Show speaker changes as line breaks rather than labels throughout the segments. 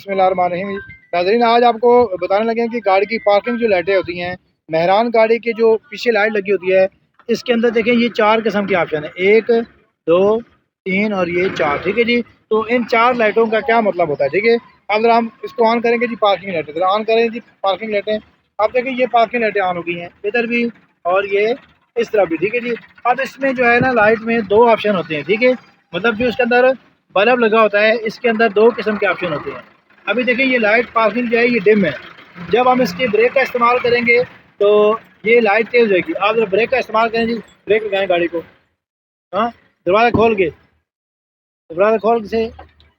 बिस्मिल्लाहिर्रहमानिर्रहीम। नाज़रीन, आज आपको बताने लगे हैं कि गाड़ी की पार्किंग जो लाइटें होती हैं, मेहरान गाड़ी की जो पीछे लाइट लगी होती है, इसके अंदर देखें ये 4 किस्म के ऑप्शन है। 1, 2, 3 और ये 4, ठीक है जी। तो इन 4 लाइटों का क्या मतलब होता है, ठीक है। अब अगर हम इसको ऑन करेंगे जी, पार्किंग लाइटें, अगर ऑन करें जी पार्किंग लाइटें, अब देखिए ये पार्किंग लाइटें ऑन हो गई हैं इधर भी और ये इस तरफ भी, ठीक है जी। अब इसमें जो है ना, लाइट में 2 ऑप्शन होते हैं, ठीक है। मतलब जो इसके अंदर बल्ब लगा होता है, इसके अंदर 2 किस्म के ऑप्शन होते हैं। अभी देखिए ये लाइट पार्किंग जो है ये डिम है। जब हम इसके ब्रेक का इस्तेमाल करेंगे तो ये लाइट तेज हो जाएगी। आप जब ब्रेक का इस्तेमाल करें जी, ब्रेक लगाएं गाड़ी को, हाँ, दरवाज़ा खोल के, दरवाज़ा खोल से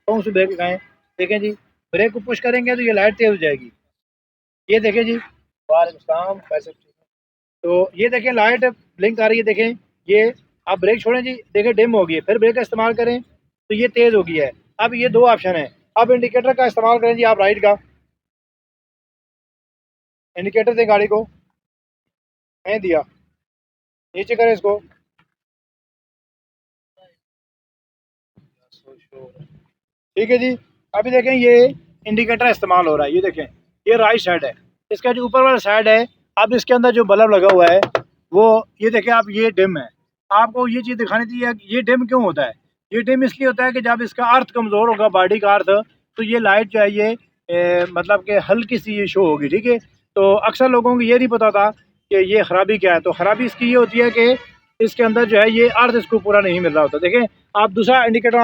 कौन सी ब्रेक लगाएं, देखें जी, ब्रेक को पुश करेंगे तो ये लाइट तेज हो जाएगी। ये देखें जी, वालेकुम पैसे, तो ये देखें लाइट ब्लिंक आ रही है, देखें ये। आप ब्रेक छोड़ें जी, देखें डिम होगी, फिर ब्रेक का इस्तेमाल करें तो ये तेज़ हो गई है। अब ये 2 ऑप्शन है। अब इंडिकेटर का इस्तेमाल करें जी, आप राइट का इंडिकेटर दें गाड़ी को, नहीं दिया, नीचे करें इसको, ठीक है जी। अभी देखें ये इंडिकेटर इस्तेमाल हो रहा है, ये देखें ये राइट साइड है, इसका जो ऊपर वाला साइड है। अब इसके अंदर जो बल्ब लगा हुआ है वो, ये देखें आप, ये डिम है। आपको ये चीज़ दिखानी चाहिए कि ये डिम क्यों होता है। ये डिम इसलिए होता है कि जब इसका अर्थ कमज़ोर होगा, बॉडी का अर्थ, तो ये लाइट जो है ये मतलब कि हल्की सी ये शो होगी, ठीक है। तो अक्सर लोगों को ये नहीं पता था कि ये ख़राबी क्या है। तो ख़राबी इसकी ये होती है कि इसके अंदर जो है ये अर्थ इसको पूरा नहीं मिल रहा होता। देखें आप दूसरा इंडिकेटर